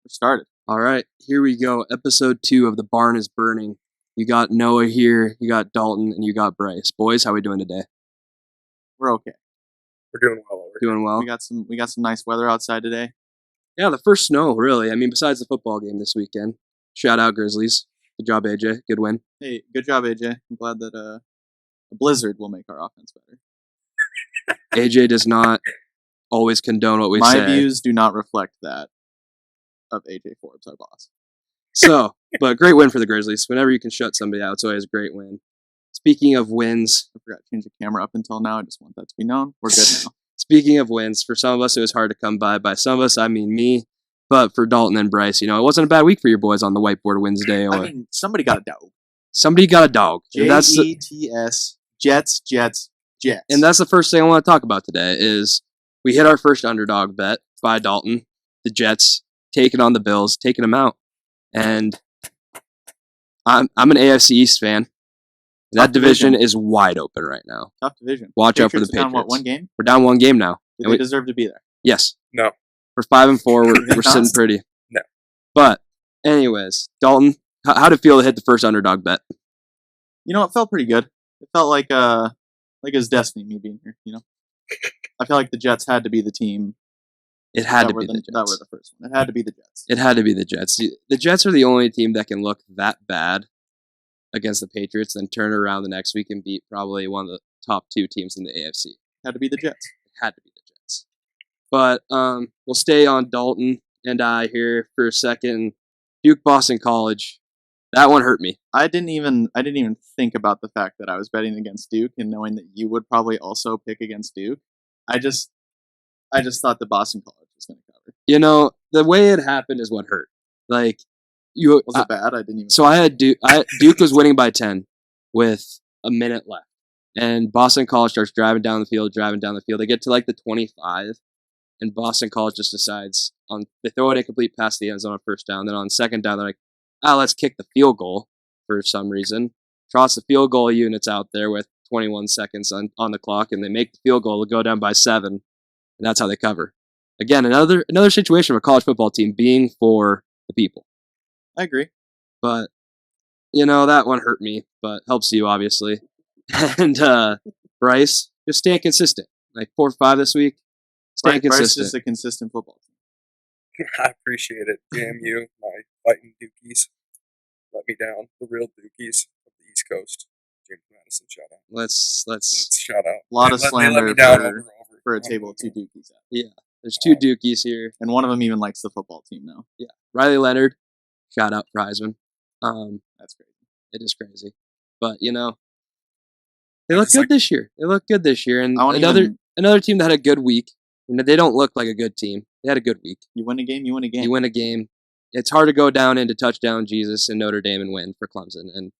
We're started. All right, here we go. Episode 2 of The Barn is Burning. You got Noah here, you got Dalton, and you got Bryce. Boys, how we doing today? We're okay. We're doing well. Doing well. We got some nice weather outside today. Yeah, the first snow, really. I mean, besides the football game this weekend. Shout out Grizzlies. Good job, AJ. Good win. Hey, good job, AJ. I'm glad that a blizzard will make our offense better. AJ does not always condone what we say. My views do not reflect that of AJ Forbes, our boss. So, but great win for the Grizzlies. Whenever you can shut somebody out, it's always a great win. Speaking of wins, I forgot to change the camera up until now. I just want that to be known. We're good now. Speaking of wins, for some of us, it was hard to come by. By some of us, I mean me. But for Dalton and Bryce, it wasn't a bad week for your boys on the whiteboard Wednesday. I mean, somebody got a dog. Somebody got a dog. Jets, Jets, Jets. And that's the first thing I want to talk about today is we hit our first underdog bet by Dalton. The Jets taking on the Bills, taking them out. And I'm an AFC East fan. That division is wide open right now. Tough division. Watch out for the Patriots. Patriots. Down, what, one game? We're down one game now. Do they deserve to be there? Yes. No. We're 5-4. We're sitting pretty. No. But, anyways, Dalton, how did it feel to hit the first underdog bet? It felt pretty good. It felt like it was destiny, me being here, I feel like the Jets had to be the team. It had to be the Jets. That were the first one. It had to be the Jets. It had to be the Jets. The Jets are the only team that can look that bad against the Patriots, then turn around the next week and beat probably one of the top 2 teams in the AFC. Had to be the Jets. It had to be the Jets. But we'll stay on Dalton and I here for a second. Duke Boston College. That one hurt me. I didn't even think about the fact that I was betting against Duke and knowing that you would probably also pick against Duke. I just thought that Boston College was going to cover. The way it happened is what hurt. Like was it bad? I didn't even. So I had Duke was winning by 10 with a minute left, and Boston College starts driving down the field. They get to like the 25, and Boston College just decides they throw an incomplete pass to the end zone on first down. Then on second down, they're like, let's kick the field goal for some reason. Trots the field goal units out there with 21 seconds on the clock, and they make the field goal to go down by 7, and that's how they cover. Again, another situation of a college football team being for the people. I agree. But, that one hurt me, but helps you, obviously. And Bryce, just staying consistent. Like 4-5 this week. Staying consistent. Bryce is a consistent football team. I appreciate it. Damn you, my fighting Dukies. Let me down. The real Dukies of the East Coast. James Madison, shout out. Let's shout out. A lot of slander for a table of 2 Dukies. Yeah, there's 2 Dukies here. And one of them even likes the football team now. Yeah, Riley Leonard, shout out for Heisman. That's crazy. It is crazy. But, they look good this year. And another team that had a good week. They don't look like a good team. They had a good week. You win a game, you win a game. You win a game. It's hard to go down into touchdown Jesus and Notre Dame and win for Clemson. And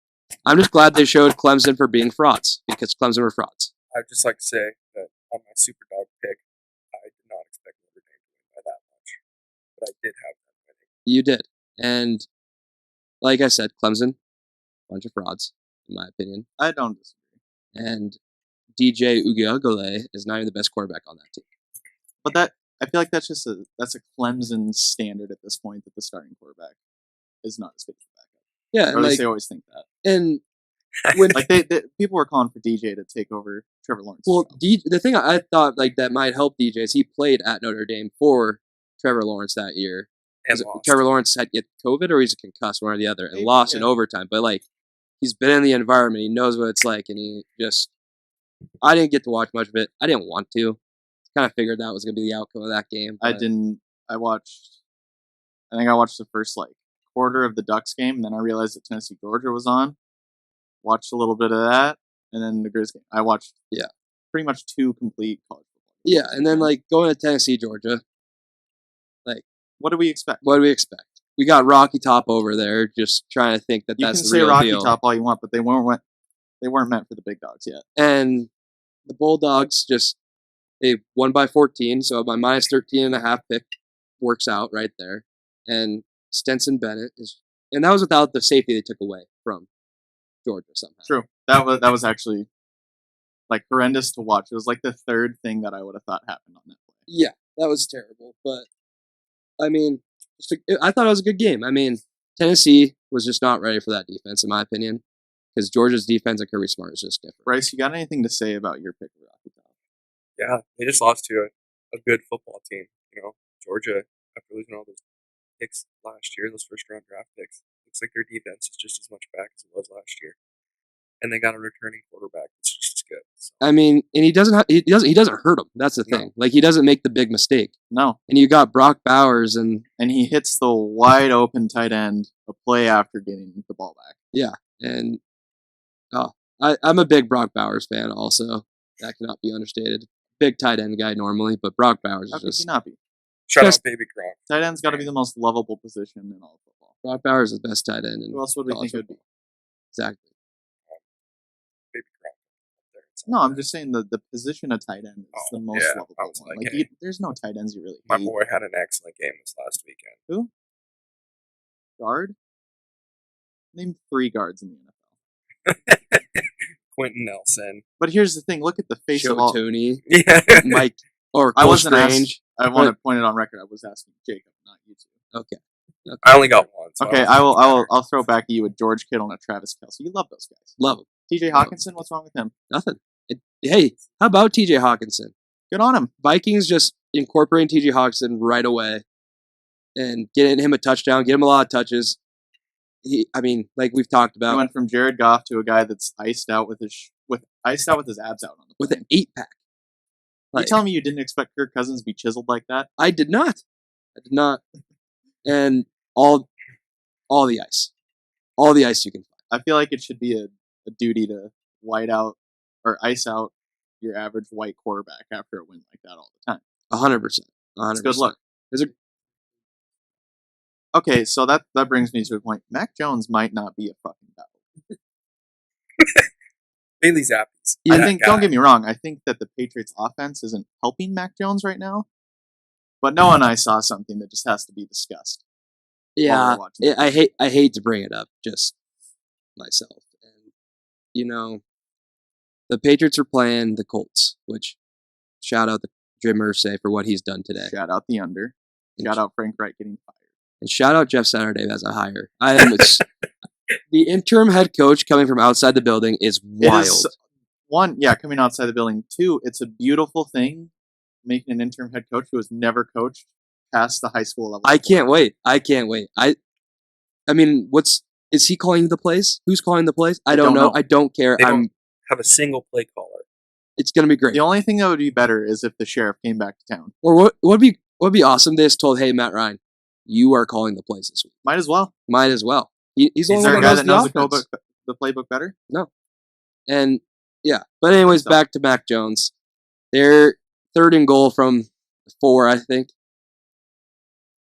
I'm just glad they showed Clemson for being frauds, because Clemson were frauds. I'd just like to say that on my super dog pick, I did not expect Notre Dame to win by that much. But I did have them winning. You did. And like I said, Clemson, bunch of frauds, in my opinion. I don't disagree. And DJ Uiagalelei is not even the best quarterback on that team. But I feel like that's a Clemson standard at this point, that the starting quarterback is not as good as the backup. Yeah, or at least they always think that. And when people were calling for DJ to take over Trevor Lawrence. Well, the thing I thought that might help DJ is he played at Notre Dame for Trevor Lawrence that year. And Trevor Lawrence had get COVID or he's concussed, one or the other, and lost in overtime. But he's been in the environment, he knows what it's like, and I didn't get to watch much of it. I didn't want to. Kind of figured that was going to be the outcome of that game. I think I watched the first quarter of the Ducks game, and then I realized that Tennessee Georgia was on. Watched a little bit of that, and then the Grizz game. I watched pretty much 2 complete college football games. Yeah, and then going to Tennessee Georgia, what do we expect? We got Rocky Top over there, just trying to think that's the real deal. You can say Rocky Top all you want, but they weren't meant for the big dogs yet. And the Bulldogs they won by 14, so my minus 13.5 pick works out right there. And Stenson Bennett and that was without the safety they took away from Georgia somehow. True. That was actually horrendous to watch. It was the third thing that I would have thought happened on that play. Yeah, that was terrible. But I mean, I thought it was a good game. I mean, Tennessee was just not ready for that defense, in my opinion, because Georgia's defense and Kirby Smart is just different. Bryce, you got anything to say about your pick of Rocky Top? Yeah, they just lost to a good football team. Georgia, after losing all those picks last year, those first-round draft picks, looks like their defense is just as much back as it was last year. And they got a returning quarterback that's just as good. So. I mean, and he doesn't hurt him. That's the thing. Like, he doesn't make the big mistake. No. And you got Brock Bowers and he hits the wide open tight end a play after getting the ball back. Yeah. And I'm a big Brock Bowers fan also. That cannot be understated. Big tight end guy normally, but Brock Bowers is just... not be? Shout out Baby Gronk. Tight end's got to be the most lovable position in all of football. Brock Bowers is the best tight end. Who else would we think it would be? Exactly. Baby Gronk. No, I'm just saying the position of tight end is the most lovable one. Like, there's no tight ends you really hate. My boy had an excellent game this last weekend. Who? Guard? Name 3 guards in the NFL. Quentin Nelson. But here's the thing. Look at the face of all... Tony. Yeah. Mike. Or I wasn't Strange. I want to point it on record. I was asking Jacob, not you two. Okay. I only got one. So okay, I'll throw back at you with George Kittle and Travis Kelce. You love those guys. Love them. TJ Hawkinson, what's wrong with him? Nothing. Hey, how about TJ Hawkinson? Good on him. Vikings just incorporating TJ Hawkinson right away and getting him a touchdown, get him a lot of touches. Like we've talked about, he went from Jared Goff to a guy that's iced out with his abs out on the with an 8-pack. You telling me you didn't expect Kirk Cousins to be chiseled like that? I did not. And all the ice you can find. I feel like it should be a duty to white out or ice out your average white quarterback after a win like that all the time. 100%. It's good luck. Okay, so that brings me to a point. Mac Jones might not be a fucking battle. Bailey Zappies. Don't get me wrong, I think that the Patriots offense isn't helping Mac Jones right now. But Noah and I saw something that just has to be discussed. Yeah, I hate to bring it up, just myself. And, the Patriots are playing the Colts, which shout out the Jim Irsay for what he's done today. Shout out the under. Shout out Frank Wright getting fired. And shout out Jeff Saturday as a hire. The interim head coach coming from outside the building is wild. Coming outside the building. 2, it's a beautiful thing making an interim head coach who has never coached past the high school level. I can't wait. I mean, is he calling the plays? Who's calling the plays? I don't know. I don't care. They don't have a single play caller. It's gonna be great. The only thing that would be better is if the sheriff came back to town. Or what would be awesome? They just told, hey, Matt Ryan, you are calling the plays this week. Might as well. He's the only one guy that knows the playbook better. No. And yeah, but anyways, back to Mac Jones. They're 3rd and goal from 4, I think.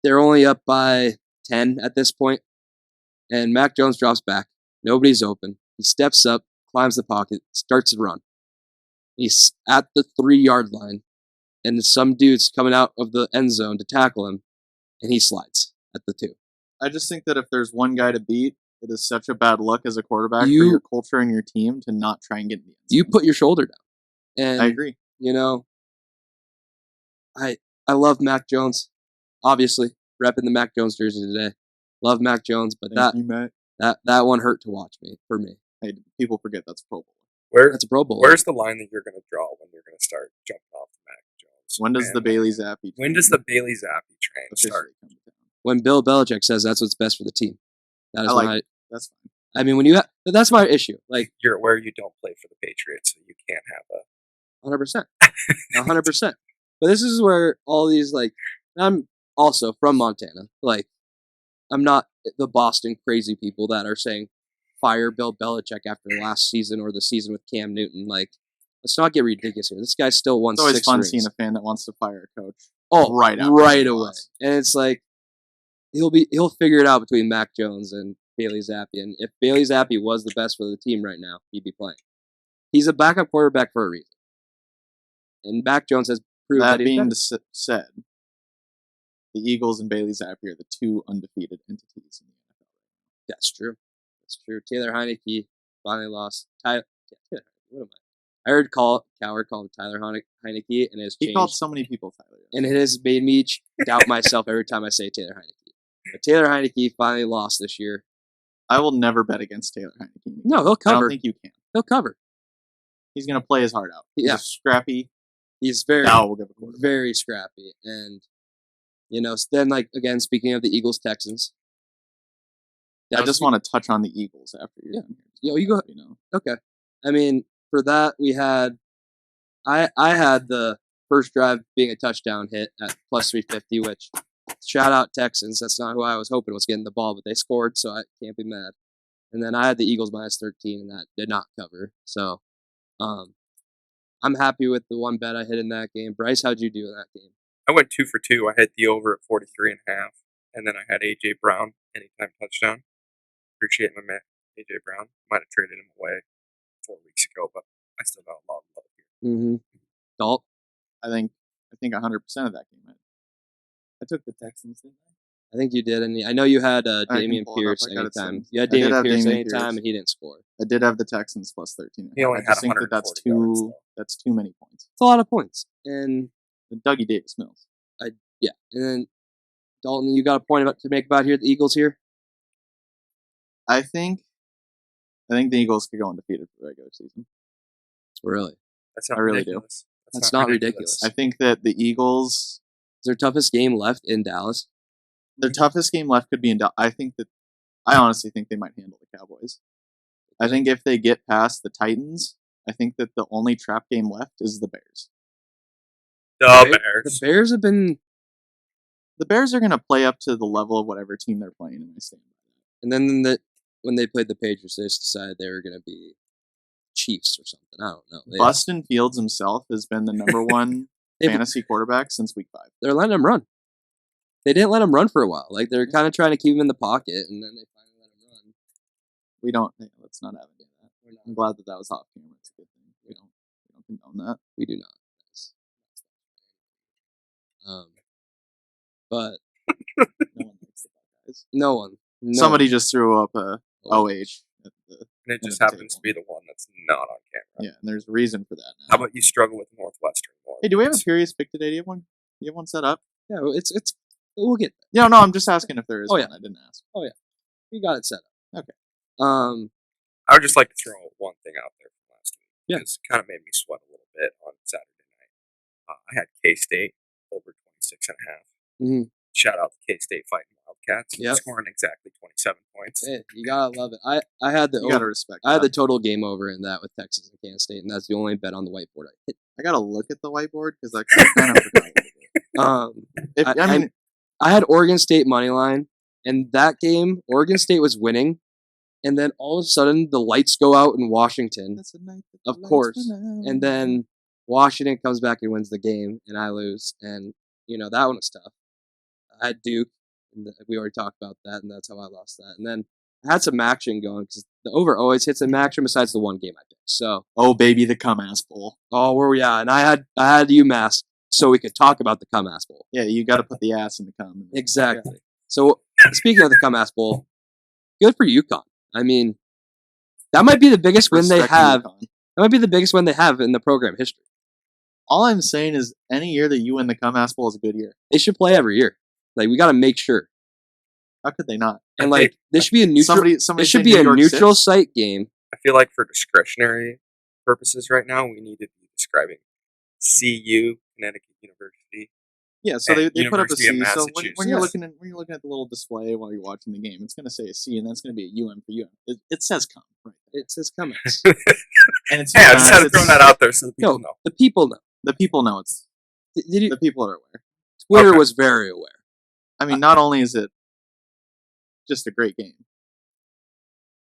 They're only up by 10 at this point. And Mac Jones drops back. Nobody's open. He steps up, climbs the pocket, starts to run. He's at the 3-yard line. And some dude's coming out of the end zone to tackle him. And he slides at the 2. I just think that if there's one guy to beat, it is such a bad look as a quarterback for your culture and your team to not try and get in the end zone. You put your shoulder down. And I agree. I love Mac Jones, obviously, repping the Mac Jones jersey today. Love Mac Jones, but that one hurt to watch for me. Hey, people forget that's Pro Bowl. That's a Pro Bowl. Where's the line that you're going to draw when you're going to start jumping off the Mac Jones? When does the Bailey Zappi? When does the Bailey Zappi train start? When Bill Belichick says that's what's best for the team. That is that's fine. I mean, that's my issue. Like, you're aware you don't play for the Patriots, so you can't have 100%. 100%. But this is where all these, I'm also from Montana. I'm not the Boston crazy people that are saying fire Bill Belichick after last season or the season with Cam Newton. Let's not get ridiculous here. This guy still won 6 rings. It's always fun seeing a fan that wants to fire a coach. Oh, right away. And it's he'll figure it out between Mac Jones and Bailey Zappi. And if Bailey Zappi was the best for the team right now, he'd be playing. He's a backup quarterback for a reason. And Mac Jones has proved that he's being said, the Eagles and Bailey Zappi are the 2 undefeated entities in the NFL. That's true. Taylor Heineke finally lost. What am I? I heard Coward call him Tyler Heineke, and he called so many people Tyler. And it has made me doubt myself every time I say Taylor Heineke. But Taylor Heineke finally lost this year. I will never bet against Taylor Heineke. No, he'll I cover. don't think you can. He'll cover. He's going to play his heart out. He's Yeah. a scrappy. He's very, We'll give a quarterback. very scrappy. And, then, again, speaking of the Eagles-Texans. I just want to touch on the Eagles after you're done here. Yo, you go. Okay. I mean, for that, we had... I had the first drive being a touchdown hit at plus 350, which, shout out Texans. That's not who I was hoping was getting the ball, but they scored, so I can't be mad. And then I had the Eagles minus 13, and that did not cover. So, I'm happy with the one bet I hit in that game. Bryce, how'd you do in that game? I went 2 for 2. I hit the over at 43.5, and then I had A.J. Brown, anytime touchdown. Appreciate my man, A.J. Brown. Might have traded him away 4 weeks ago, but I still got a lot of love here. Mm-hmm. Dalt? I think 100% of that game. I took the Texans, didn't I? I think you did, and I know you had Dameon Pierce anytime. You had Dameon Pierce anytime, and he didn't score. I did have the Texans plus 13. He only had 140 yards. That's too many points. It's a lot of points. And Dougie Davis Mills. Yeah, and then Dalton, you got a point to make about here the Eagles here? I think the Eagles could go undefeated for the regular season. Really? That's not I really ridiculous. do. That's not ridiculous. I think that the Eagles... Is their toughest game left in Dallas? Their toughest game left could be in Dallas. I honestly think they might handle the Cowboys. I think if they get past the Titans, I think that the only trap game left is the Bears. The Bears. The Bears have been... The Bears are going to play up to the level of whatever team they're playing, and I stand by that. And then when they played the Patriots, they just decided they were going to be Chiefs or something. I don't know. Bustin Fields himself has been the number one fantasy quarterback since week 5. They're letting him run. They didn't let him run for a while. Like, they're kind of trying to keep him in the pocket, and then they finally let him run. We don't... Let's not have any of that. I'm glad that was off camera. It's a good thing. We don't condone that. We do not. But No one likes the Buckeyes. no one. Somebody just threw up a OH. And it just happens to be the one that's not on camera. Yeah, and there's a reason for that now. How about you struggle with Northwestern more? Hey, do we have a curious pick today? Do you have one? You have one set up? Yeah, it's we'll get there. Yeah, no, I'm just asking if there is Oh, one. yeah. I didn't ask. Oh yeah, we got it set up. Okay. I would just like to throw one thing out there from last week. Yeah. It kind of made me sweat a little bit on Saturday night. I had K-State over 26.5. Mm-hmm. Shout out to K-State fighting Wildcats. Yep. Scoring exactly 27 points. Hey, you gotta love it. I had the You gotta respect. I had the total game over in that with Texas and Kansas State, and that's the only bet on the whiteboard I hit. I gotta look at the whiteboard because I kind of forgot a little bit. I had Oregon State money line, and that game Oregon State was winning, and then all of a sudden the lights go out in Washington, That's a night that of the lights course, went out. and then Washington comes back and wins the game, and I lose, and that one was tough. I had Duke, and we already talked about that, and that's how I lost that. And then I had some action going because the over always hits in action besides the one game I picked. So, oh baby, the Cum-Ass Bowl. oh, where we at? And I had UMass so we could talk about the Cum-Ass Bowl. Yeah, you got to put the ass in the cum. Exactly. So, speaking of the Cum-Ass Bowl, good for UConn. I mean, that might be the biggest win they have. UConn. That might be the biggest win they have in the program history. All I'm saying is, any year that you win the Cum-Ass Bowl is a good year. They should play every year. Like, we got to make sure. How could they not? And this should be a neutral. Somebody It should say be New a York neutral 6? site game. I feel like for discretionary purposes right now, we need to be describing CU, Connecticut University. Yeah, so they put up a University of C. So when Massachusetts. you're looking at the little display while you're watching the game, it's going to say a C, and that's going to be a UM for UM. It says cum, right? It says Cum-Ass. And it's Yeah, I just had to throw that out there so the people No, know. the people know. The people know it's. Did you, The people are aware. Twitter Okay. was very aware. I mean, not only is it just a great game,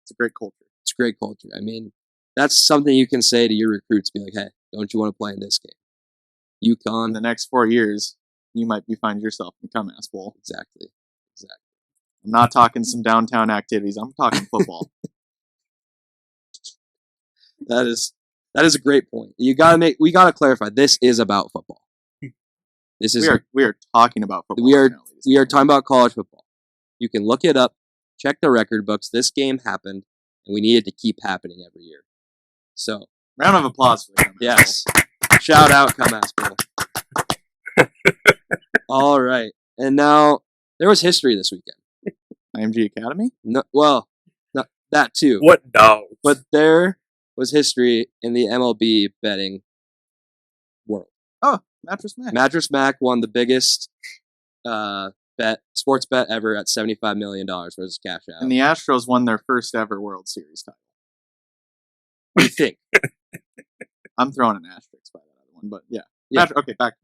it's a great culture. It's great culture. I mean, that's something you can say to your recruits. Be like, hey, don't you want to play in this game? In UConn. the next 4 years, you might find yourself in the Cum-Ass Bowl. Exactly. I'm not talking some downtown activities. I'm talking football. That is a great point. We gotta clarify. This is about football. This is we are talking about football. We are- right now, ladies we are and talking about college football. You can look it up, check the record books. This game happened, and we need it to keep happening every year. So, gentlemen. Round of applause for the Cum-Ass yes, shout out Cum-Ass Bowl. All right, and now there was history this weekend. IMG Academy? No, well, not that too. What dogs? But there was history in the MLB betting world. Oh, Mattress Mac. Mattress Mac won the biggest sports bet ever at $75 million was his cash out. And the Astros won their first ever World Series title. What do you think? I'm throwing an asterisk by that other one, but yeah. Okay, back.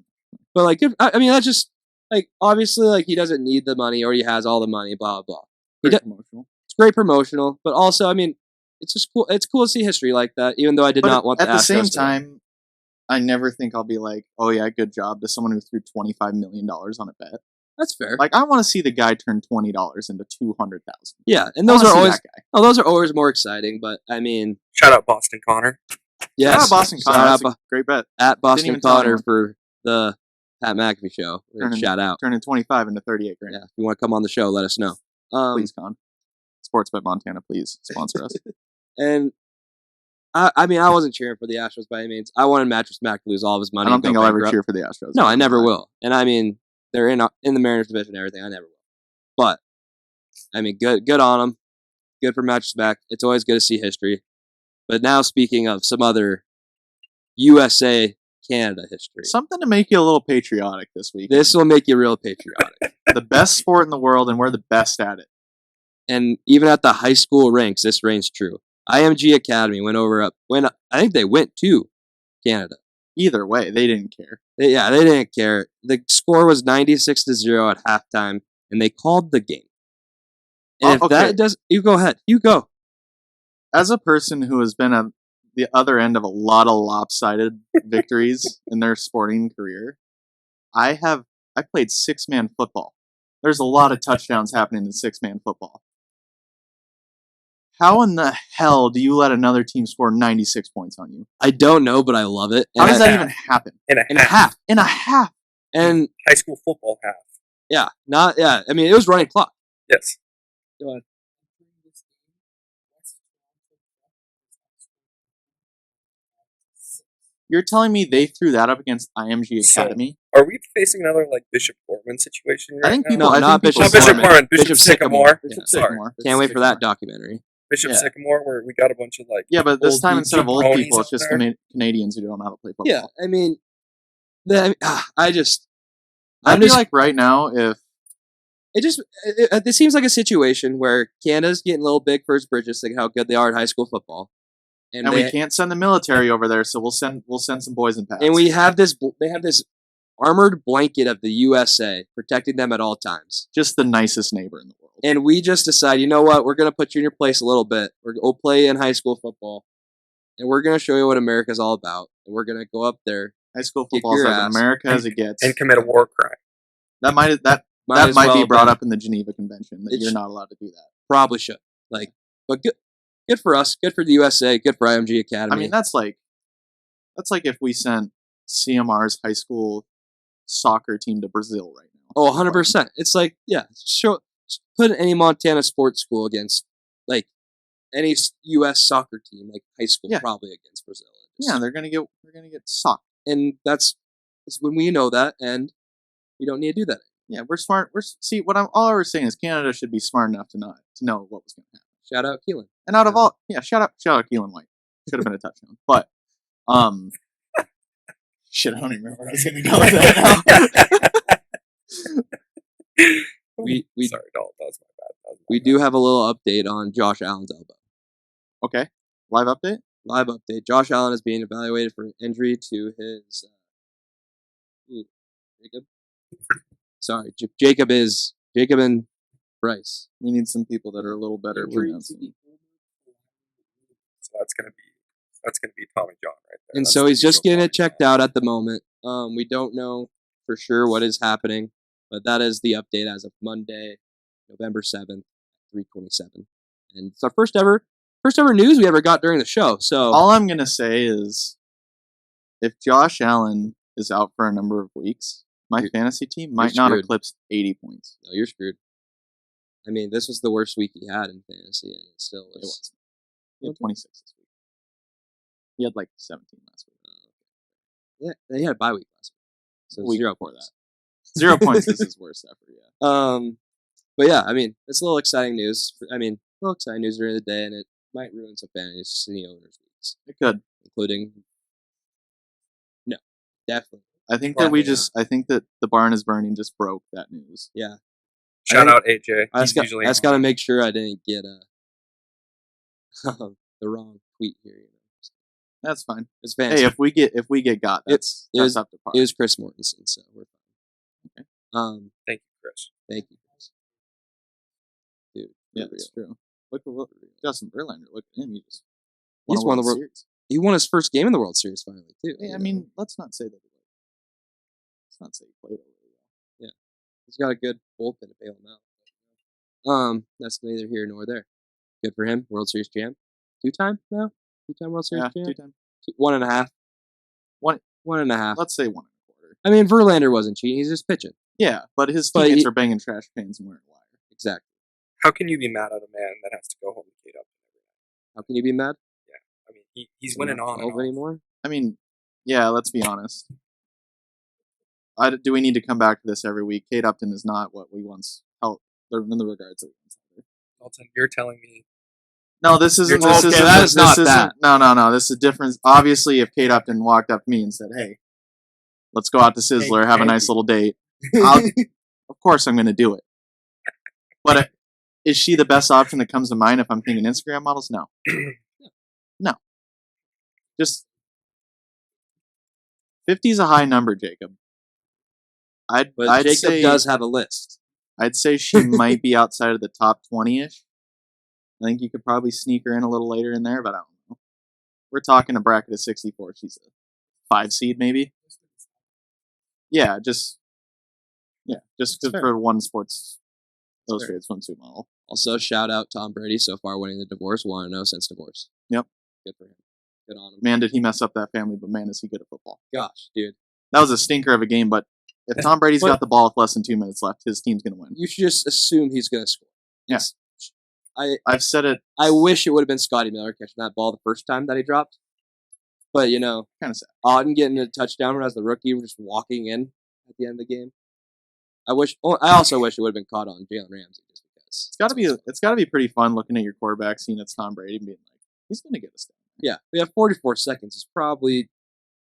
But like, I mean, that's just like obviously like he doesn't need the money or he has all the money, blah blah. Promotional. It's great promotional, but also I mean, it's just cool. It's cool to see history like that, even though I did not want. At the Astros same to time, I never think I'll be like, oh yeah, good job to someone who threw $25 million on a bet. That's fair. Like I want to see the guy turn $20 into $200,000. Yeah, and those are always more exciting. But I mean, shout out Boston Connor. Yes, shout out Boston Connor. That's a great bet. At Boston Connor for the Pat McAfee show. Shout out. Turning 25 into 38 grand. Yeah, if you want to come on the show, let us know. Please, Con. Sportsbet Montana, please sponsor us. And I mean, I wasn't cheering for the Astros by any means. I wanted Mattress Mac to lose all of his money. I don't think I'll ever cheer for the Astros. No, I never will. And I mean, they're in the Mariners division and everything. I never will. But I mean, good on them. Good for Mattress Mac. It's always good to see history. But now, speaking of some other USA Canada history, something to make you a little patriotic this week. This will make you real patriotic. The best sport in the world, and we're the best at it. And even at the high school ranks, this reigns true. IMG Academy I think they went to Canada. Either way, they didn't care. They didn't care. The score was 96-0 at halftime, and they called the game. And you go ahead. You go. As a person who has been at the other end of a lot of lopsided victories in their sporting career, I played 6-man football. There's a lot of touchdowns happening in 6-man football. How in the hell do you let another team score 96 points on you? I don't know, but I love it. How does that even happen? In a half. In a half. And high school football half. Yeah. I mean, it was running clock. Yes. Go ahead. You're telling me they threw that up against IMG Academy? Are we facing another like Bishop Gorman situation right I think now? people. not Bishop Gorman. Bishop Sycamore. Bishop Sorry. Sycamore. Can't wait for that documentary. Bishop Sycamore, where we got a bunch of like but this time instead of old people, it's out just there. Canadians who don't know how to play football. Yeah, I mean, I feel like right now, if it seems like a situation where Canada's getting a little big for its bridges, thinking how good they are at high school football, and we can't send the military over there, so we'll send some boys and pads. And they have this armored blanket of the USA protecting them at all times. Just the nicest neighbor in the world. And we just decide, you know what? We're going to put you in your place a little bit. We'll play in high school football, and we're going to show you what America's all about. And we're going to go up there. High school football is as America as it gets. And commit a war crime. That might be brought up in the Geneva Convention, that you're not allowed to do that. Probably should. But good for us. Good for the USA. Good for IMG Academy. I mean, that's like if we sent CMR's high school soccer team to Brazil right now. Oh, 100%. It's like, put any Montana sports school against, like, any U.S. soccer team, like high school, probably against Brazil. They're gonna get socked, and it's when we know that, and we don't need to do that. Yeah, we're smart. All I was saying is Canada should be smart enough to know what was going to happen. Shout out Keelan. And out of all, shout out Keelan White. Should have been a touchdown, but shit, I don't even remember where I was going to go with that now. Sorry, Dalton, that was my bad. We do have a little update on Josh Allen's elbow. Okay, live update. Josh Allen is being evaluated for an injury to his Jacob. Sorry, Jacob and Bryce. We need some people that are a little better pronouncing. So that's gonna be Tommy John right there. And so he's just getting it checked out at the moment. We don't know for sure what is happening, but that is the update as of Monday, November 7th, 3:27. And it's our first ever news we ever got during the show. So all I'm gonna say is, if Josh Allen is out for a number of weeks, my fantasy team might not eclipse 80 points. No, you're screwed. I mean, this was the worst week he had in fantasy, and it still was. It was. He had 26 this week. He had like 17 last week. Yeah, he had a bye week last week. So week 0 before points. that. 0 points is his worst effort, yeah. But yeah, I mean, it's a little exciting news. I mean, a little exciting news during the day, and it might ruin some fantasy owners' leagues. It could, including. No, definitely. I think that I think that the barn is burning just broke that news. Yeah. Shout out AJ. I just got to make sure I didn't get the wrong tweet here. That's fine. It's fantasy. Hey, if we get got, that's up to par. It was Chris Mortensen, so we're fine. Okay. Thank you, Chris. Thank you, Chris. Dude, yeah, that's true. Look at Justin Verlander. Look at him. He's won the World Series. He won his first game in the World Series finally too. Hey, I mean, let's not say that. Let's not say he played over well. Yeah, he's got a good bullpen to bail him out. That's neither here nor there. Good for him. World Series champ. Two-time now? Two-time World Series champ? Two-time. 1.5. One 1.5. Let's say 1.25. I mean, Verlander wasn't cheating. He's just pitching. Yeah, but his teammates are banging trash cans and wearing wire. Exactly. How can you be mad at a man that has to go home to Kate Upton every night? How can you be mad? Yeah, I mean, he's winning on and on. Anymore? I mean, yeah, let's be honest. Do we need to come back to this every week? Kate Upton is not what we once held in the regards that we once held her. Dalton, you're telling me. No, this isn't. No, This is different. Obviously, if Kate Upton walked up to me and said, "Hey, let's go out to Sizzler, have a nice little date," of course I'm going to do it. But is she the best option that comes to mind if I'm thinking Instagram models? No. No. Just 50 is a high number, Jacob. I'd Jacob say, does have a list. I'd say she might be outside of the top 20-ish. I think you could probably sneak her in a little later in there, but I don't know. We're talking a bracket of 64. She's a 5 seed, maybe. Yeah, just for one Sports Illustrated swimsuit model. Also, shout out Tom Brady so far winning the divorce. 1-0 since divorce. Yep. Good for him. Good on him. Man, did he mess up that family, but man, is he good at football. Gosh, dude. That was a stinker of a game, but if Tom Brady's got the ball with less than 2 minutes left, his team's going to win. You should just assume he's going to score. Yes. I've said it. I wish it would have been Scotty Miller catching that ball the first time that he dropped. But, kind of sad. Auden getting a touchdown as the rookie, just walking in at the end of the game. I also wish it would have been caught on Jalen Ramsey just because. It's got to be pretty fun looking at your quarterback, seeing it's Tom Brady, and being like, he's going to get a step. Yeah, we have 44 seconds. It's probably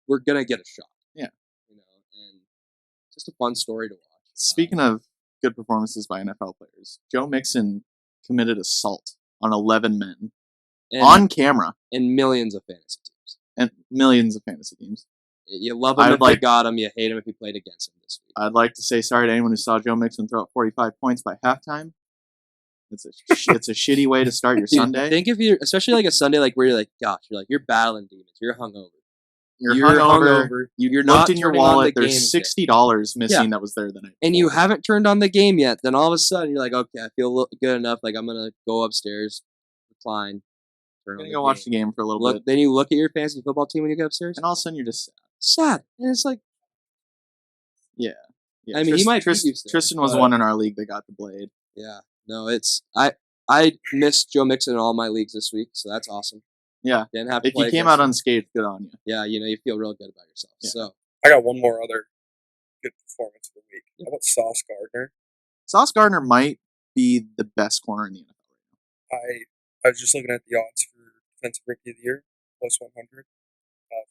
we're going to get a shot. Yeah. And just a fun story to watch. Speaking of good performances by NFL players, Joe Mixon committed assault on 11 men on camera. And millions of fantasy teams. And millions of fantasy teams. You love him if you got him. You hate him if you played against him this week. I'd like to say sorry to anyone who saw Joe Mixon throw up 45 points by halftime. It's a shitty way to start your Sunday. Think if you're, especially like a Sunday like where you're like, gosh, you're battling demons. You're hungover. You're hungover. You're looked in your wallet. There's $60 missing that was there the night before. And you haven't turned on the game yet. Then all of a sudden you're like, okay, I feel good enough. Like I'm gonna go upstairs, recline, turn on the game. Watch the game for a little bit. Then you look at your fantasy football team when you get upstairs, and all of a sudden you're just sad. And it's like, yeah. I mean, Tristan was one in our league that got the blade. Yeah. No, I missed Joe Mixon in all my leagues this week, so that's awesome. Yeah. Didn't have to if you came out unscathed, good on you. Yeah, you feel real good about yourself. Yeah. So I got one more other good performance of the week. How about Sauce Gardner? Sauce Gardner might be the best corner in the NFL right now. I was just looking at the odds for Defensive Rookie of the Year, plus 100.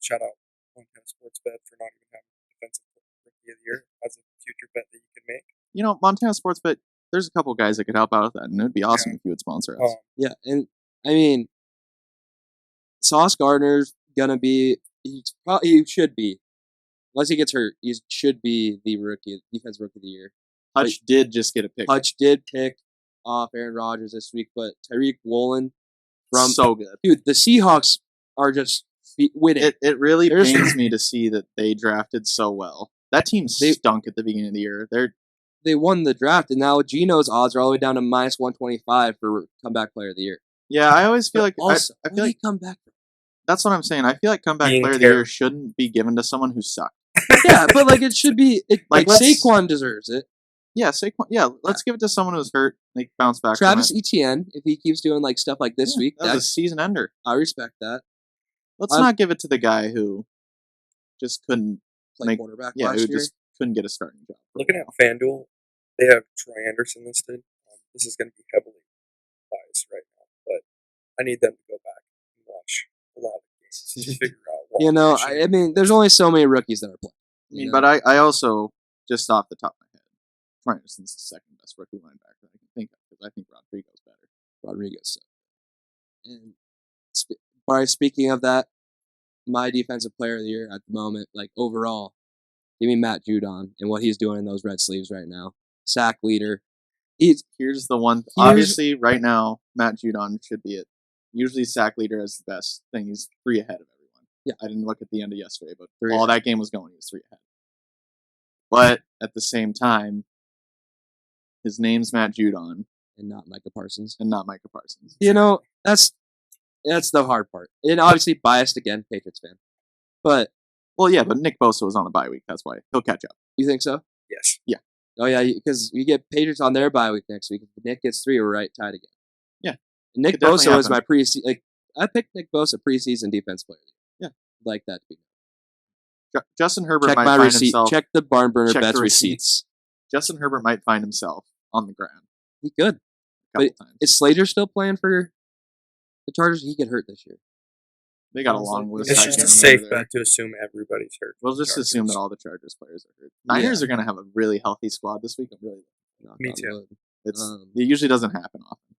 Shout out Montana Sports Bet for not even having Defensive Rookie of the Year as a future bet that you can make. Montana Sports Bet, there's a couple guys that could help out with that, and it would be awesome if you would sponsor us. Yeah, and I mean, Sauce Gardner's gonna be. He should be, unless he gets hurt. He should be the defensive rookie of the year. Hutch did just get a pick. Hutch did pick off Aaron Rodgers this week, but Tyreek Woolen so good, dude. The Seahawks are just winning. It really pains me to see that they drafted so well. That team stunk at the beginning of the year. They won the draft, and now Geno's odds are all the way down to minus 125 for comeback player of the year. Yeah, I always feel like also, I feel like comeback. That's what I'm saying. I feel like comeback player of the year shouldn't be given to someone who sucked. Yeah, but it should be. Saquon deserves it. Yeah, Saquon. Yeah, let's give it to someone who's hurt. They bounce back. Travis Etienne, if he keeps doing stuff like this week, that's a season ender. I respect that. Let's not give it to the guy who just couldn't play quarterback. Yeah, who just couldn't get a starting job. Looking at FanDuel, they have Troy Anderson listed. this is going to be heavily biased right now, but I need them to go back and watch a lot of games to figure out what You know, I mean, there's only so many rookies that are playing. I mean, but I also, just off the top of my head, Trent is the second best rookie linebacker I can think of because I think Rodrigo's better. Rodriguez. And speaking of that, my defensive player of the year at the moment, like overall, give me Matt Judon and what he's doing in those red sleeves right now. Sack leader. Here's the one. Obviously, right now, Matt Judon should be it. Usually, sack leader is the best thing. He's 3 ahead of everyone. Yeah. I didn't look at the end of yesterday, but all that game was going, he was 3 ahead. But at the same time, his name's Matt Judon. And not Micah Parsons. You know, that's the hard part. And obviously biased again, Patriots fan. But yeah, but Nick Bosa was on a bye week. That's why he'll catch up. You think so? Yes. Yeah. Oh yeah, because we get Patriots on their bye week next week. If Nick gets 3, we're right tied again. Yeah. And Nick Bosa was my preseason. Like I picked Nick Bosa preseason defense player. Yeah. Like that to be. Justin Herbert check might my find receipt. himself. Check the barn burner bets receipts. Justin Herbert might find himself on the ground. He could. But is Slater still playing for the Chargers? He get hurt this year. They got a long list. It's just a safe bet to assume everybody's hurt. We'll just assume that all the Chargers players are hurt. Niners are going to have a really healthy squad this week. Me too. It usually doesn't happen often.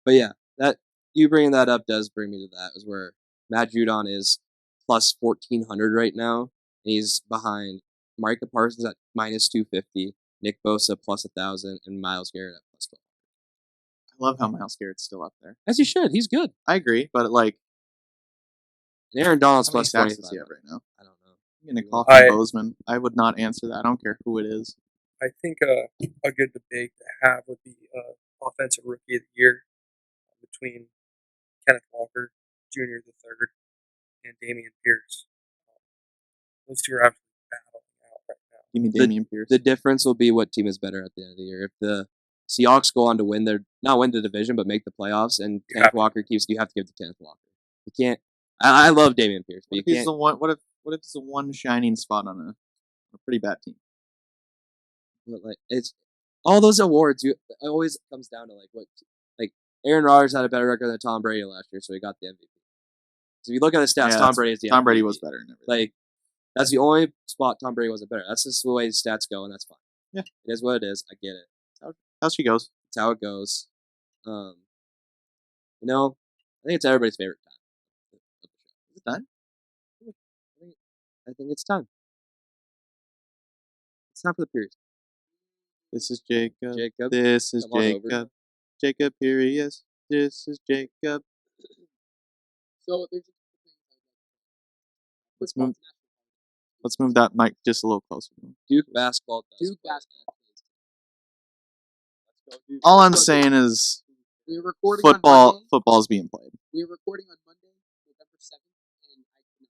But yeah, that you bringing that up does bring me to that. Is where Matt Judon is plus 1,400 right now. And he's behind Micah Parsons at minus 250, Nick Bosa plus 1,000, and Myles Garrett at plus 12. I love how Myles Garrett's still up there. As he should. He's good. I agree, but like. And Aaron Donald's plus 25 right now. I don't know. I'm going to call from Bozeman. I would not answer that. I don't care who it is. I think a good debate to have would be offensive rookie of the year between Kenneth Walker, Jr. the third, and Dameon Pierce. Those two are absolutely battling out right now. Give me Dameon Pierce. The difference will be what team is better at the end of the year. If the Seahawks go on to not win the division, but make the playoffs, and Kenneth Walker you have to give to Kenneth Walker. You can't. I love Dameon Pierce, but you can't. What if it's the one shining spot on a pretty bad team? But like it's all those awards. It always comes down to like Aaron Rodgers had a better record than Tom Brady last year, so he got the MVP. So if you look at the stats, Tom Brady is the MVP. Tom Brady was better than everything. Like that's the only spot Tom Brady wasn't better. That's just the way the stats go, and that's fine. Yeah, it is what it is. I get it. How she goes. It's how it goes. I think it's everybody's favorite time. Is it done? I think it's time. It's time for the period. This is Jacob. This is Jacob. Jacob, here he is. This is Jacob. So there's Let's move that mic just a little closer. Duke basketball. Duke basketball. Let's go, Duke. All I'm saying is we're recording football's being played. We're recording on Monday, November 7th, and I cannot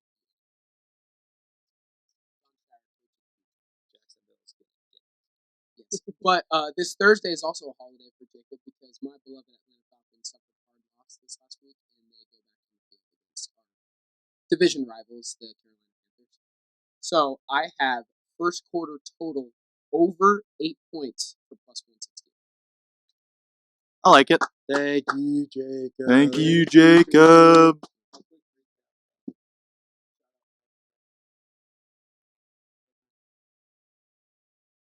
Yes. But this Thursday is also a holiday for Jacob because my beloved Atlanta Falcons suffered a hard loss this last week, and they go back in the field against our division rivals, the Carolina Panthers. So I have first quarter total over 8 points for plus 160. I like it. Thank you, Jacob. Thank you, Jacob.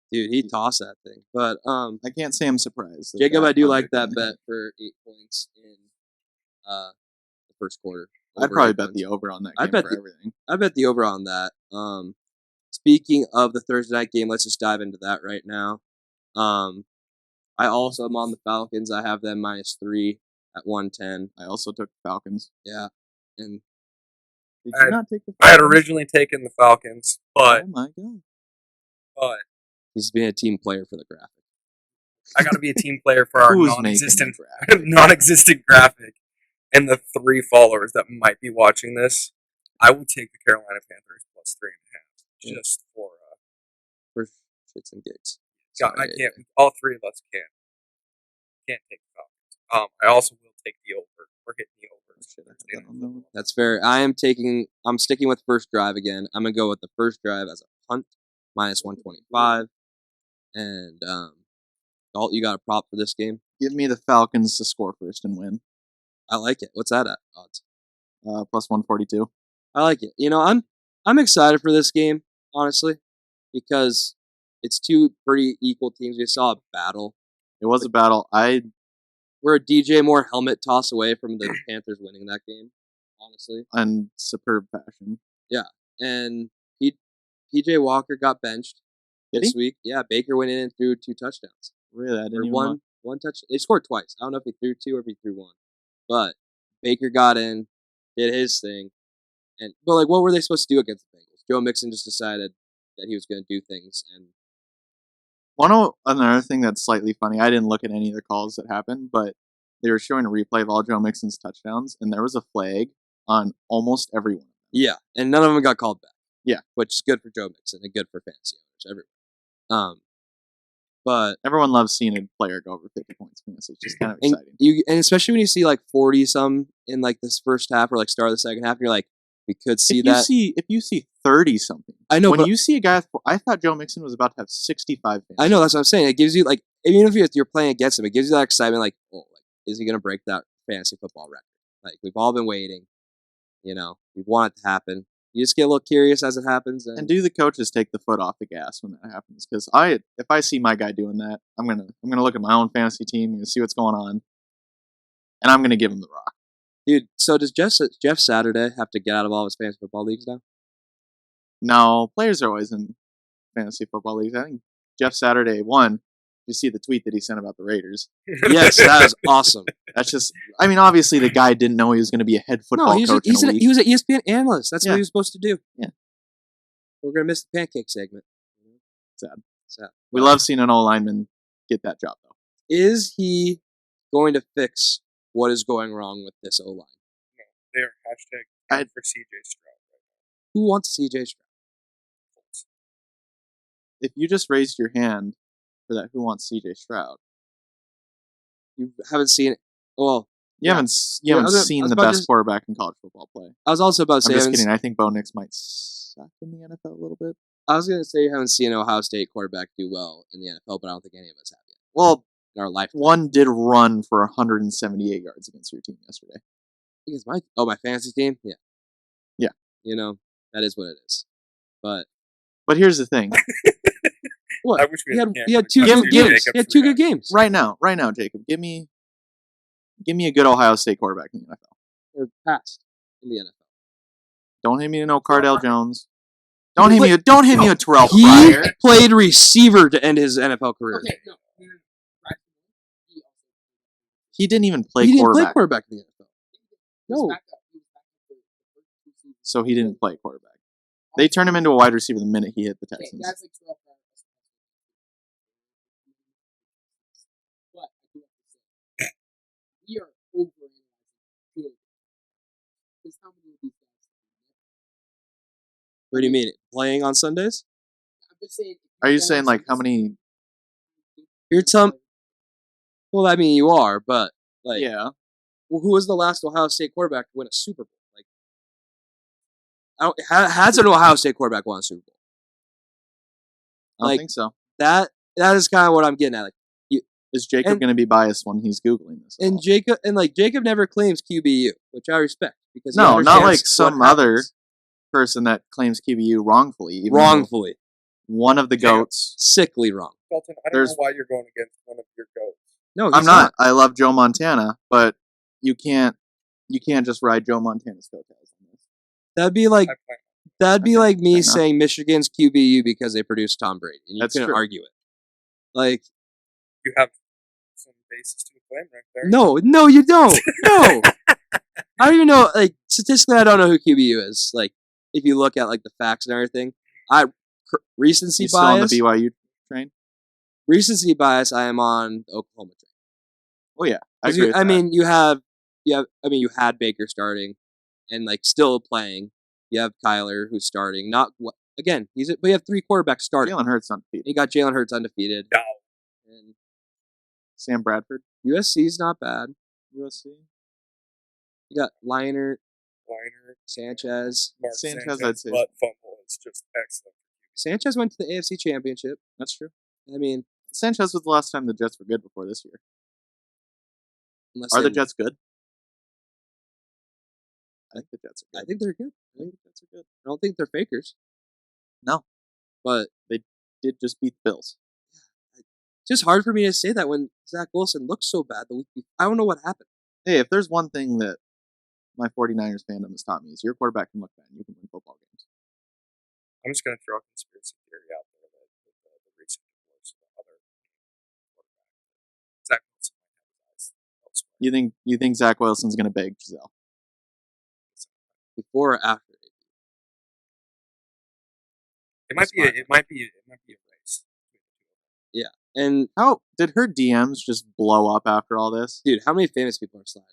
Dude, he tossed that thing. But I can't say I'm surprised. Jacob, I do like that bet for 8 points in the first quarter. I'd probably bet the over on that game everything. I bet the over on that. Speaking of the Thursday night game, let's just dive into that right now. I also am on the Falcons. I have them -3 at 110. I also took the Falcons. Yeah. And did you not take the Falcons? I had originally taken the Falcons, but oh my god. But he's being a team player for the graphic. I got to be a team player for our non-existent graphic. And the 3 followers that might be watching this, I will take the Carolina Panthers +3.5 just for shits and gigs. Yeah, I can't. All 3 of us can't take the Falcons. I also will take the over. We're hitting the over. That's fair. I'm sticking with first drive again. I'm gonna go with the first drive as a punt, -125. And Dalt, you got a prop for this game? Give me the Falcons to score first and win. I like it. What's that at odds? Plus 142. I like it. I'm excited for this game, honestly, because it's two pretty equal teams. We saw a battle. It was a battle. We're a DJ Moore helmet toss away from the Panthers winning that game, honestly. In superb fashion. Yeah, and PJ Walker got benched this week. Yeah, Baker went in and threw 2 touchdowns. Really? I didn't even one touch. They scored twice. I don't know if he threw 2 or if he threw 1. But Baker got in, did his thing. But what were they supposed to do against the Bengals? Joe Mixon just decided that he was going to do things. And another thing that's slightly funny, I didn't look at any of the calls that happened, but they were showing a replay of all Joe Mixon's touchdowns, and there was a flag on almost every one. Yeah, and none of them got called back. Yeah, which is good for Joe Mixon and good for fantasy owners everywhere. But everyone loves seeing a player go over 50 points. It's just kind of exciting. And especially when you see 40 some in this first half or start of the second half, and you're like, we could see that. If you see 30 something, I know. When you see a guy, I thought Joe Mixon was about to have 65. I know, that's what I'm saying. It gives you even if you're playing against him, it gives you that excitement. Is he going to break that fantasy football record? We've all been waiting. We want it to happen. You just get a little curious as it happens. And do the coaches take the foot off the gas when that happens? Because if I see my guy doing that, I'm gonna look at my own fantasy team and see what's going on, and I'm gonna give him the rock. Dude, so does Jeff Saturday have to get out of all of his fantasy football leagues now? No, players are always in fantasy football leagues. I think Jeff Saturday won. You see the tweet that he sent about the Raiders? Yes, that was awesome. That's just, obviously the guy didn't know he was going to be a head football coach. He was an ESPN analyst. That's what he was supposed to do. Yeah. We're going to miss the pancake segment. Sad. We love seeing an O-lineman get that job, though. Is he going to fix what is going wrong with this O-line? No, they are hashtag for CJ Stroud right now. Who wants CJ Stroud? If you just raised your hand for that, who wants CJ Stroud? You haven't seen it. Well, you haven't seen the best quarterback in college football play. I was also about to say, I'm just kidding. I think Bo Nix might suck in the NFL a little bit. I was going to say you haven't seen an Ohio State quarterback do well in the NFL, but I don't think any of us have yet. Well, in our life, one did run for 178 yards against your team yesterday. Because my fantasy team, yeah. That is what it is. But here's the thing. What? I wish we had 2 good games. He had 2 good games. Right now, Jacob, give me a good Ohio State quarterback in the NFL. Or past in the NFL. Don't hit me no Cardell Jones. Don't hit me a Terrell Pryor. He played receiver to end his NFL career. Okay, no. He didn't even play quarterback. He quarterback. didn't play quarterback in the NFL. No. So he didn't play quarterback. They turned him into a wide receiver the minute he hit the Texans. But I do have to say, we are overanalyzing good. Because how many of these guys? What do you mean? Playing on Sundays? I'm just saying. Are you saying how many? You're telling. Well, I mean, you are, but yeah. Well, who was the last Ohio State quarterback to win a Super Bowl? Has an Ohio State quarterback won a Super Bowl? I don't think so. That is kind of what I'm getting at. Is Jacob going to be biased when he's googling this? And Jacob never claims QBU, which I respect because no, not like some other person that claims QBU wrongfully. Wrongfully, one of the goats, sickly wrong. Dalton, I don't know why you're going against one of your goats. No, I'm not. I love Joe Montana, but you can't just ride Joe Montana's coattails. That'd be like me saying Michigan's QBU because they produced Tom Brady, and you couldn't argue it. You have some basis to claim right there. No, you don't. No, I don't even know. Statistically, I don't know who QBU is. If you look at the facts and everything, recency bias. Still on the BYU train? Recency bias. I am on the Oklahoma train. Oh yeah, I agree. You had Baker starting. And still playing, you have Kyler who's starting. But you have 3 quarterbacks starting. Jalen Hurts undefeated. You got Jalen Hurts undefeated. No. And Sam Bradford. USC's not bad. USC. You got Leinart, Sanchez. Sanchez, I'd say. Butt fumble is just excellent. Sanchez went to the AFC Championship. That's true. I mean, Sanchez was the last time the Jets were good before this year. Unless Are they, the Jets good? I think the Jets are good. I think they're good. I think the Jets are good. I don't think they're fakers. No. But They did just beat the Bills. it's just hard for me to say that when Zach Wilson looked so bad the week before. I don't know what happened. Hey, if there's one thing that my 49ers fandom has taught me is your quarterback can look bad and you can win football games. I'm just going to throw a conspiracy theory out there that with the recent divorce of the other quarterback, Zach Wilson might have his eyes elsewhere. You think Zach Wilson's going to beg Giselle? Before or after? It might be a race. Yeah. And How did her DMs just blow up after all this? dude, how many famous people are sliding?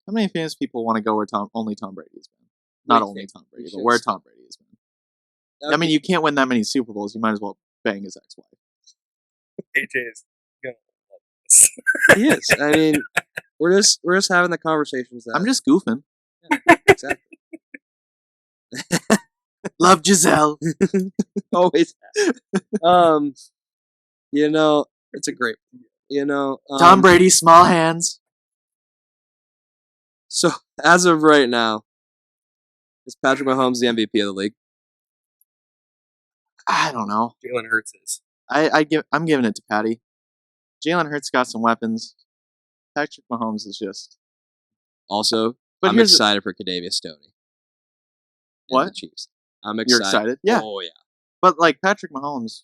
How many famous people want to go where only Tom Brady has been? Not only Tom Brady, but where Tom Brady has been. I mean, you can't win that many Super Bowls. You might as well bang his ex-wife. AJ is gonna love this. He is. I mean, we're just having the conversations that I'm just goofing. Yeah, exactly. Love Giselle. Always. You know, it's a great. You know, Tom Brady, small hands. So as of right now, is Patrick Mahomes the MVP of the league? I don't know. Jalen Hurts is. I'm giving it to Patty. Jalen Hurts got some weapons. Patrick Mahomes is just. Also, But I'm excited for Kadarius Stoney. What? The Chiefs. I'm excited. You're excited? Yeah. Oh yeah. But like Patrick Mahomes,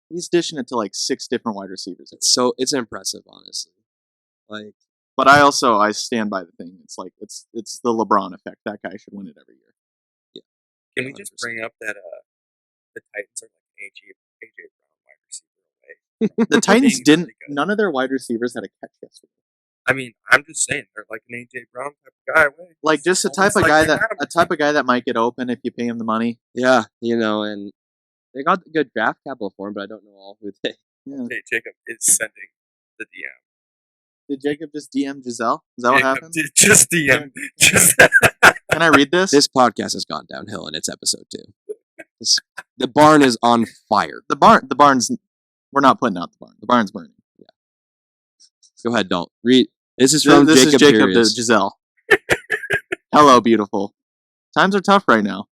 he's dishing it to like 6 different wide receivers. It's impressive, honestly. Like, but I stand by the thing. It's like it's the LeBron effect. That guy should win it every year. Yeah. Can we just bring up that the Titans are like AJ Brown wide receiver away? The Titans didn't. Really none of their wide receivers had a catch yesterday. I mean, I'm just saying they're like an AJ Brown type of guy away. Like just a type of guy that might get open if you pay him the money. Yeah, you know, and they got good draft capital for him, but I don't know all who they. Yeah. Okay, Jacob is sending the DM. Did Jacob just DM Giselle? Is that what happened? Just DM. Can I read this? This podcast has gone downhill in its episode 2. The barn is on fire. The barn's. We're not putting out the barn. The barn's burning. Yeah. Go ahead, Dalt. Read. This is from This Jacob. Is Jacob to Giselle. Hello, beautiful. Times are tough right now,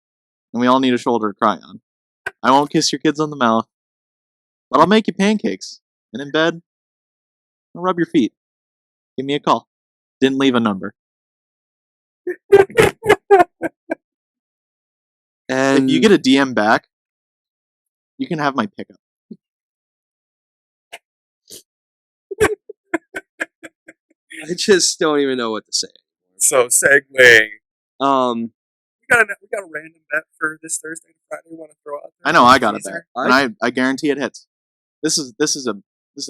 and we all need a shoulder to cry on. I won't kiss your kids on the mouth, but I'll make you pancakes. And in bed, I'll rub your feet. Give me a call. Didn't leave a number. And if you get a DM back, you can have my pickup. I just don't even know what to say. So segueing. We got a random bet for this Thursday and Friday. We want to throw out there. I know I got a bet, and I guarantee it hits. This is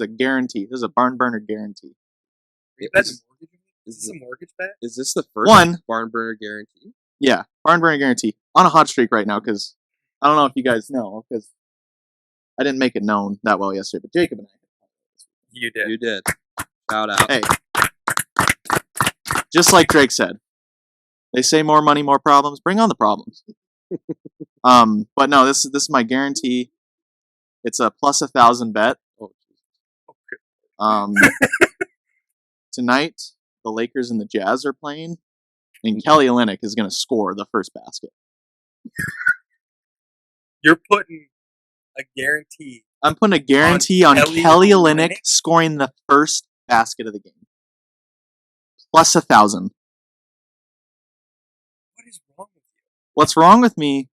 a guarantee. This is a barn burner guarantee. Is this a mortgage bet? Is this the first barn burner guarantee? Yeah, barn burner guarantee on a hot streak right now. Because I don't know if you guys know, because I didn't make it known that well yesterday, but Jacob and I. You did. You did. Shout out. Hey. Just like Drake said, they say more money, more problems. Bring on the problems. But no, this is my guarantee. It's a plus 1,000 bet. Tonight, the Lakers and the Jazz are playing, and Kelly Olynyk is going to score the first basket. You're putting a guarantee. I'm putting a guarantee on Kelly Olynyk scoring the first basket of the game. Plus 1,000. What is wrong with you? What's wrong with me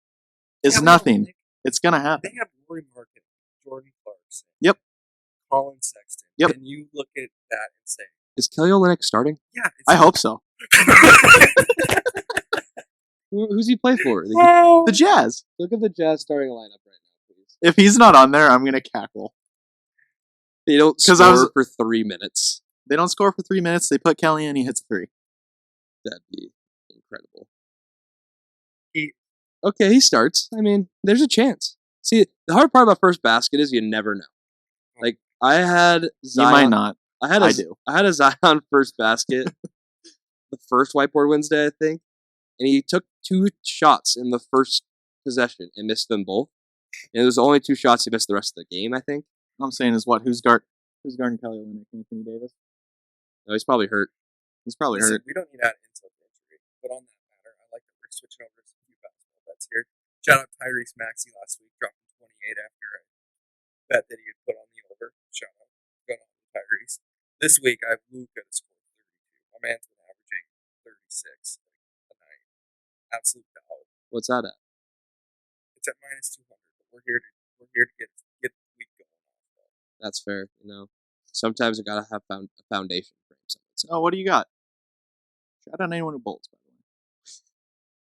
is nothing. It's going to happen. They have Rory Markin, Jordan Clarkson. Yep. Colin Sexton. Yep. And you look at that and say, is Kelly Olynyk starting? Yeah. I hope so. Who's he play for? The Jazz. Look at the Jazz starting lineup right now, please. If he's not on there, I'm going to cackle. They don't score for 3 minutes. They don't score for 3 minutes. They put Kelly in, he hits 3. That'd be incredible. Okay, he starts. I mean, there's a chance. See, the hard part about first basket is you never know. Like, I had Zion. You might not. I do. I had a Zion first basket the first Whiteboard Wednesday, I think. And he took 2 shots in the first possession and missed them both. And it was only 2 shots he missed the rest of the game, I think. All I'm saying is what? Who's guarding Kelly Olynyk? Anthony Davis? No, he's probably hurt. He's probably Listen, hurt. we don't need to add insult to injury, but on that matter, I like that we're switching over to some few basketball bets here. Shout out Tyrese Maxey last week, dropping 28 after a bet that he had put on the over. Shout out, going on with Tyrese. This week, I have Luka to score 32. My man's been averaging 36 a night. Absolute dog. What's that at? It's at minus 200, but we're here to get the week going off. That's fair. You know, sometimes you gotta have a foundation for something. So Oh, what do you got? Shout out anyone who bolts, by the way.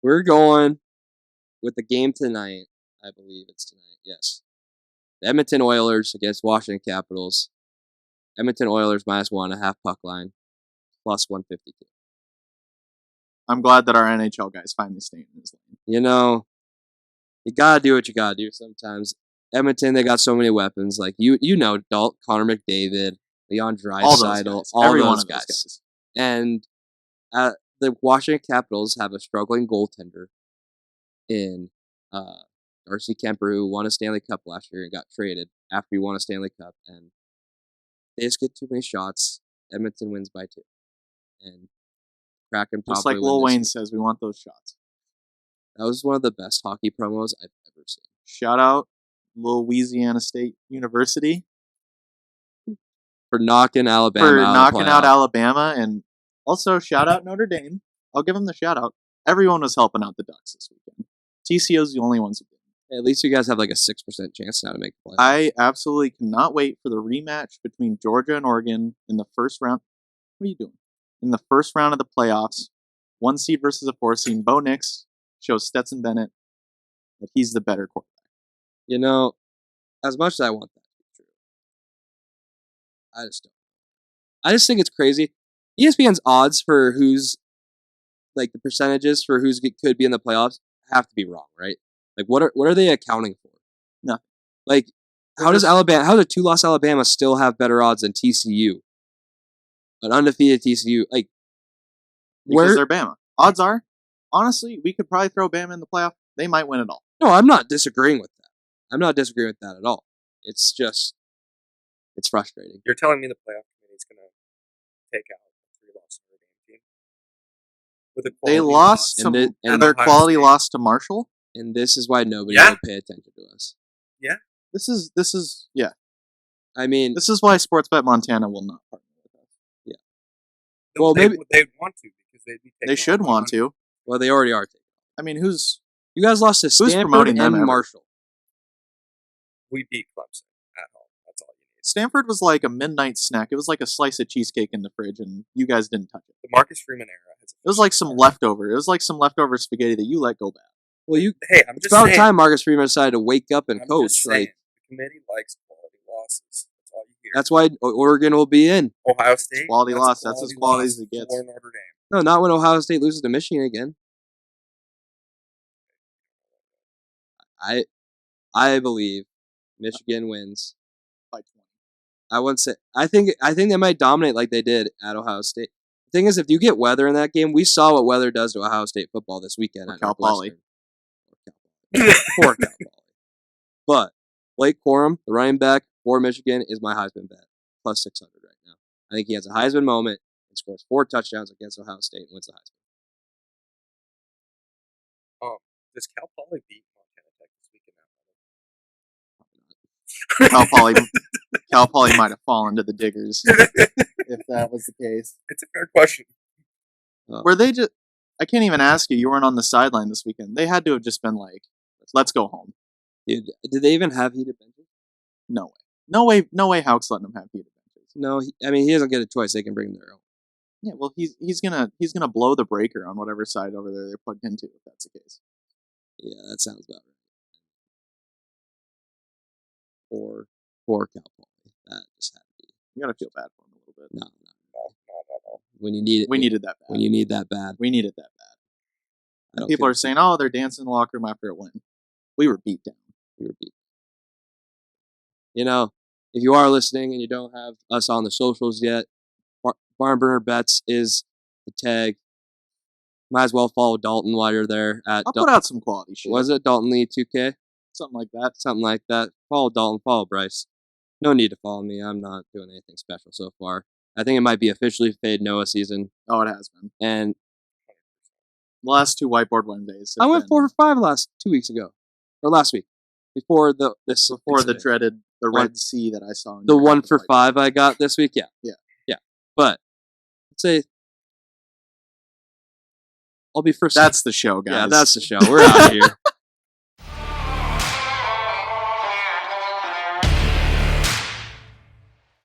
we're going with the game tonight. I believe it's tonight. Yes, the Edmonton Oilers against Washington Capitals. Edmonton Oilers -1.5 puck line, +152. I'm glad that our NHL guys finally staying in this lane. You know, you gotta do what you gotta do sometimes. Edmonton, they got so many weapons. Like you know, Connor McDavid, Leon All those Draisaitl, guys. all Every those one of guys. those guys. And the Washington Capitals have a struggling goaltender in Darcy Kemper, who won a Stanley Cup last year and got traded after he won a Stanley Cup. And they just get too many shots. Edmonton wins by 2. And Kraken probably Just like win Lil this Wayne one. says, we want those shots. That was one of the best hockey promos I've ever seen. Shout out Louisiana State University For knocking Alabama for out knocking of the out playoff. Alabama, and also shout out Notre Dame. I'll give them the shout out. Everyone was helping out the Ducks this weekend. TCO's the only ones who didn't. At least you guys have like a 6% chance now to make the playoffs. I absolutely cannot wait for the rematch between Georgia and Oregon in the first round. What are you doing? In the first round of the playoffs, 1 seed versus a 4 seed. Bo Nix shows Stetson Bennett that he's the better quarterback. You know, as much as I want that to be true, I just don't. I just think it's crazy. ESPN's odds for who's, like the percentages for who's could be in the playoffs have to be wrong, right? Like what are they accounting for? Nothing. Like how does a 2-loss Alabama still have better odds than TCU? An undefeated TCU, like Because they're Bama. Odds are, honestly, we could probably throw Bama in the playoff. They might win it all. No, I'm not disagreeing with that. I'm not disagreeing with that at all. It's just, it's frustrating. You're telling me the playoff committee is going to take out a 3-loss Notre Dame team? With a They quality lost loss to at their Ohio quality State. loss to Marshall. And this is why nobody Yeah. will pay attention to us. This is yeah. I mean, This is why Sportsbet Montana will not partner with us. Well, They'd want to because they'd be taking They should off want on- to. well, they already are. I mean, who's You guys lost to Stanford promoting them and ever? Marshall. We beat Clemson at home. That's all you need. Stanford was like a midnight snack. It was like a slice of cheesecake in the fridge, and you guys didn't touch it. The Marcus Freeman era has. It was like some leftover. It was like some leftover spaghetti that you let go bad. Well, Hey, I'm it's just about saying. time Marcus Freeman decided to wake up and I'm coach. just saying, Like the committee likes quality losses. That's all you hear. that's why Oregon will be in. Ohio State. Quality that's a loss. That's as quality loss as it gets. for Notre Dame. No, not when Ohio State loses to Michigan again. I believe Michigan wins. By 20. I wouldn't say. I think they might dominate like they did at Ohio State. The thing is, if you get weather in that game, we saw what weather does to Ohio State football this weekend Or at Cal Poly. Northwestern. Poor Cal Poly. But Blake Corum, the running back for Michigan, is my Heisman bet, plus 600 right now. I think he has a Heisman moment and scores 4 touchdowns against Ohio State and wins the Heisman. Does Cal Poly beat Montana Tech this weekend? Cal Poly might have fallen to the diggers if that was the case. It's a fair question. Were they just? I can't even ask you. You weren't on the sideline this weekend. They had to have just been like, "Let's go home." Dude, did they even have heated benches? No way. Houck's letting them have heated benches. No, he doesn't get a choice. They can bring their own. Yeah, well, he's gonna blow the breaker on whatever side over there they're plugged into if that's the case. Yeah, that sounds about right. Poor Cal Poly. That just had to be. You gotta feel bad for him a little bit. No. No. When you need it, We needed that bad. when you need that bad. We needed that bad. I And don't people feel- are saying, "Oh, they're dancing in the locker room after a win." We were beat down. we were beat. You know, if you are listening and you don't have us on the socials yet, Barn Burner Bets is the tag. Might as well follow Dalton while you're there at. I'll put out some quality shit. Was it Dalton Lee 2K? Something like that. Something like that. Follow Dalton. Follow Bryce. No need to follow me. I'm not doing anything special so far. I think it might be officially fade Noah season. Oh, it has been. And The last 2 whiteboard Wednesdays. I went 4 for 5 2 weeks ago, or last week, before the dreaded Red Sea that I saw. The 1 for 5 I got this week. Yeah. But let's say I'll be first. That's the show, guys. Yeah, that's the show. We're out of here.